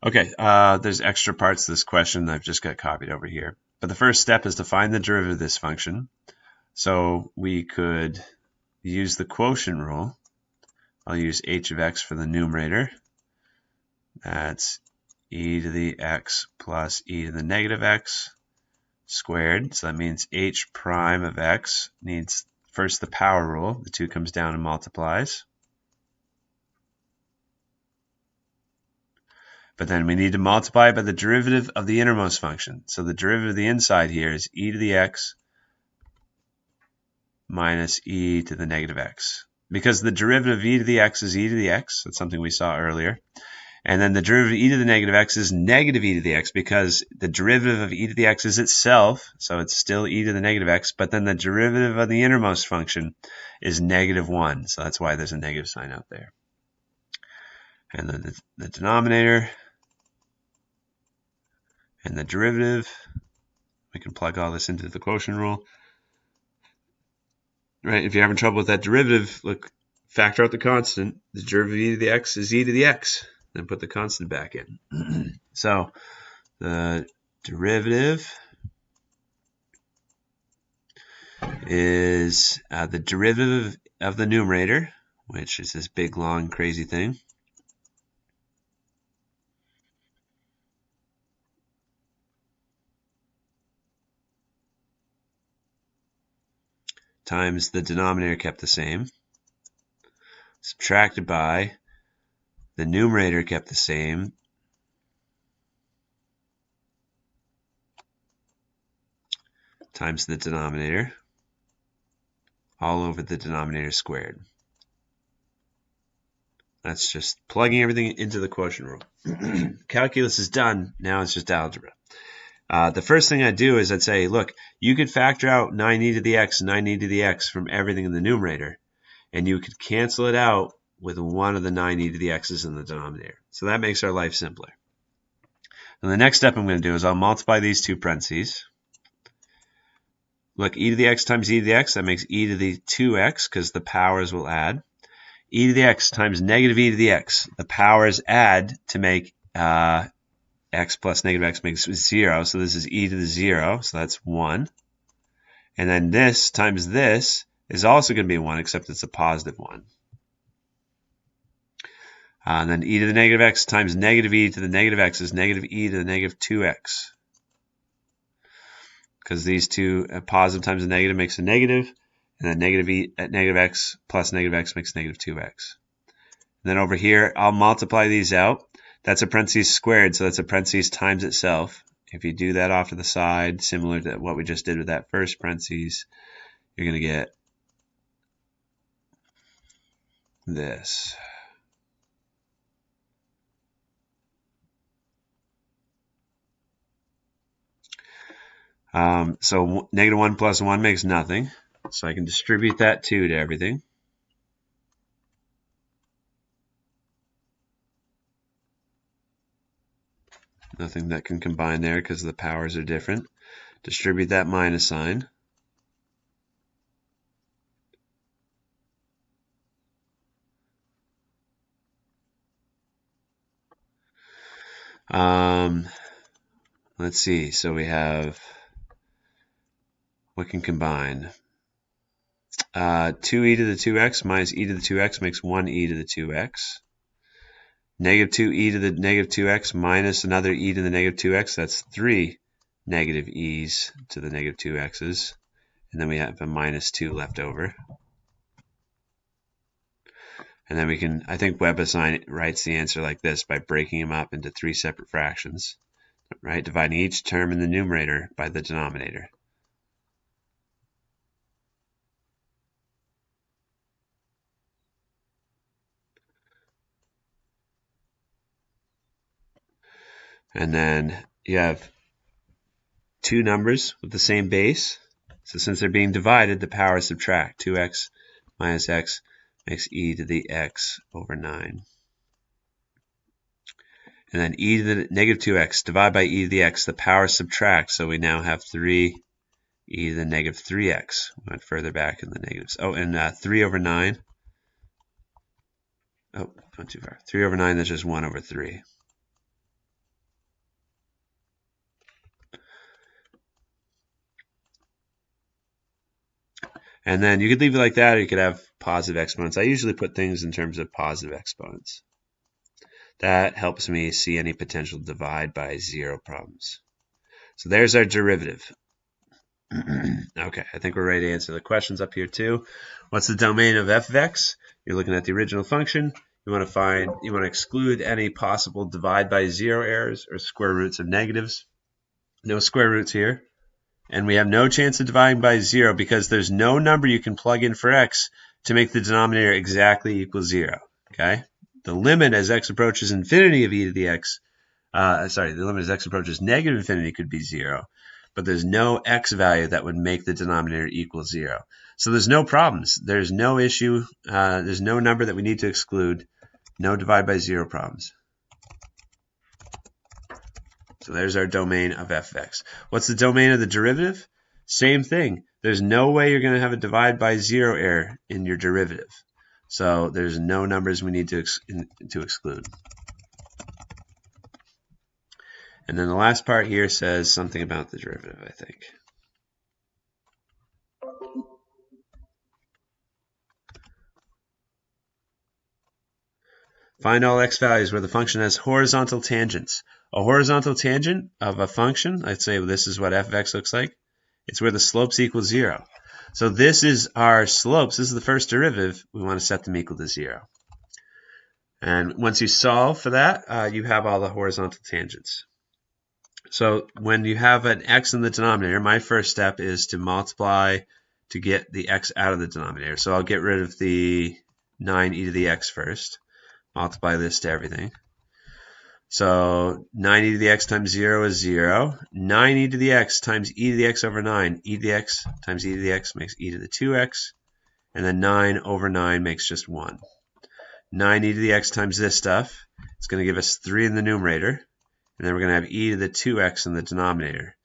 Okay, there's extra parts to this question I've just got copied over here. But the first step is to find the derivative of this function. So we could use the quotient rule. I'll use h of x for the numerator. That's e to the x plus e to the negative x squared. So that means h prime of x needs first the power rule. The 2 comes down and multiplies. But then we need to multiply by the derivative of the innermost function. So the derivative of the inside here is e to the x minus e to the negative x. Because the derivative of e to the x is e to the x. That's something we saw earlier. And then the derivative of e to the negative x is negative e to the x because the derivative of e to the x is itself, so it's still e to the negative x, but then the derivative of the innermost function is negative 1. So that's why there's a negative sign out there. And then the denominator and the derivative, we can plug all this into the quotient rule. Right, if you're having trouble with that derivative, look, factor out the constant. The derivative of e to the x is e to the x. Then put the constant back in. So the derivative is the derivative of the numerator, which is this big, long, crazy thing, times the denominator kept the same, subtracted by the numerator kept the same, times the denominator, all over the denominator squared. That's just plugging everything into the quotient rule. Calculus is done. Now it's just algebra. The first thing I'd do is I'd say, look, you could factor out 9e to the x and 9e to the x from everything in the numerator, and you could cancel it out with one of the 9e to the x's in the denominator. So that makes our life simpler. And the next step I'm going to do is I'll multiply these two parentheses. Look, e to the x times e to the x, that makes e to the 2x because the powers will add. E to the x times negative e to the x, the powers add to make x plus negative x makes 0, so this is e to the 0, so that's 1. And then this times this is also going to be 1, except it's a positive 1. And then e to the negative x times negative e to the negative x is negative e to the negative 2x. Because these two, positive times a negative makes a negative, and then negative x plus negative x makes negative 2x. And then over here, I'll multiply these out. That's a parentheses squared, so that's a parentheses times itself. If you do that off to the side, similar to what we just did with that first parentheses, you're going to get this. So negative 1 plus 1 makes nothing. So I can distribute that 2 to everything. Nothing that can combine there because the powers are different. Distribute that minus sign. Let's see. So we have, what can combine? 2e to the 2x minus e to the 2x makes 1e to the 2x. Negative 2e to the negative 2x minus another e to the negative 2x, that's 3 negative e's to the negative 2x's. And then we have a minus 2 left over. And then we can, I think WebAssign writes the answer like this by breaking them up into 3 separate fractions, right? Dividing each term in the numerator by the denominator. And then you have two numbers with the same base. So since they're being divided, the powers subtract. 2x minus x makes e to the x over 9. And then e to the negative 2x divided by e to the x, the powers subtract. So we now have 3 e to the negative 3x. We went further back in the negatives. Oh, and 3 over 9. Oh, gone too far. 3 over 9, that's just 1 over 3. And then you could leave it like that, or you could have positive exponents. I usually put things in terms of positive exponents. That helps me see any potential divide by zero problems. So there's our derivative. Okay, I think we're ready to answer the questions up here too. What's the domain of f of x? You're looking at the original function. You want to exclude any possible divide by zero errors or square roots of negatives. No square roots here. And we have no chance of dividing by zero because there's no number you can plug in for x to make the denominator exactly equal zero. Okay? The limit as x approaches infinity of e to the x, the limit as x approaches negative infinity could be zero, but there's no x value that would make the denominator equal zero. So there's no problems. There's no issue. There's no number that we need to exclude. No divide by zero problems. So there's our domain of f of x. What's the domain of the derivative? Same thing. There's no way you're going to have a divide by zero error in your derivative. So there's no numbers we need to exclude. And then the last part here says something about the derivative, I think. Find all x values where the function has horizontal tangents. A horizontal tangent of a function, let's say this is what f of x looks like. It's where the slopes equal zero. So this is our slopes. This is the first derivative. We want to set them equal to zero. And once you solve for that, you have all the horizontal tangents. So when you have an x in the denominator, my first step is to multiply to get the x out of the denominator. So I'll get rid of the 9e to the x first. Multiply this to everything. So 9e to the x times 0 is 0. 9e to the x times e to the x over 9. E to the x times e to the x makes e to the 2x. And then 9 over 9 makes just 1. 9e to the x times this stuff. It's going to give us 3 in the numerator. And then we're going to have e to the 2x in the denominator.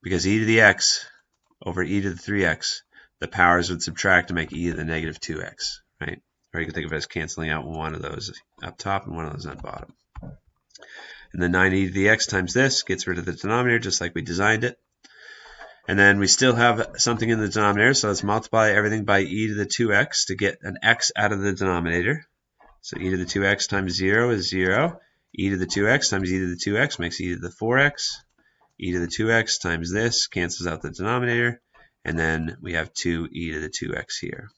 Because e to the x over e to the 3x, the powers would subtract to make e to the negative 2x, right? Or you can think of it as canceling out one of those up top and one of those on bottom. And then 9e to the x times this gets rid of the denominator just like we designed it. And then we still have something in the denominator, so let's multiply everything by e to the 2x to get an x out of the denominator. So e to the 2x times 0 is 0. E to the 2x times e to the 2x makes e to the 4x. E to the 2x times this cancels out the denominator. And then we have 2e to the 2x here.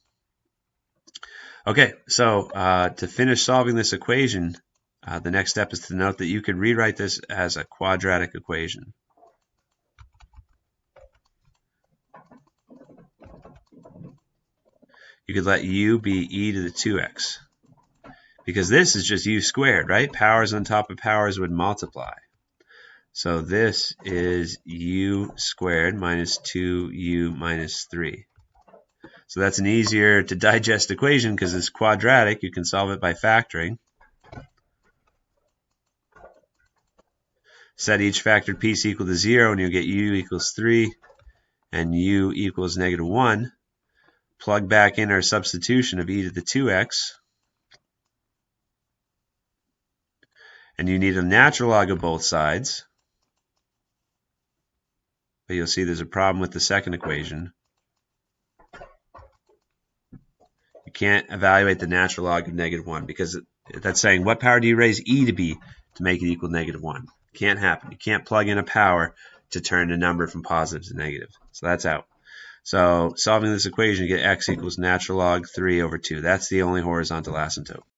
Okay, so to finish solving this equation, the next step is to note that you could rewrite this as a quadratic equation. You could let u be e to the 2x. Because this is just u squared, right? Powers on top of powers would multiply. So this is u squared minus 2u minus 3. So that's an easier to digest equation because it's quadratic. You can solve it by factoring. Set each factored piece equal to 0 and you'll get u equals 3 and u equals negative 1. Plug back in our substitution of e to the 2x. And you need a natural log of both sides. But you'll see there's a problem with the second equation. You can't evaluate the natural log of negative 1 because that's saying what power do you raise e to be to make it equal negative 1? Can't happen. You can't plug in a power to turn a number from positive to negative. So that's out. So solving this equation, you get x equals natural log 3 over 2. That's the only horizontal asymptote.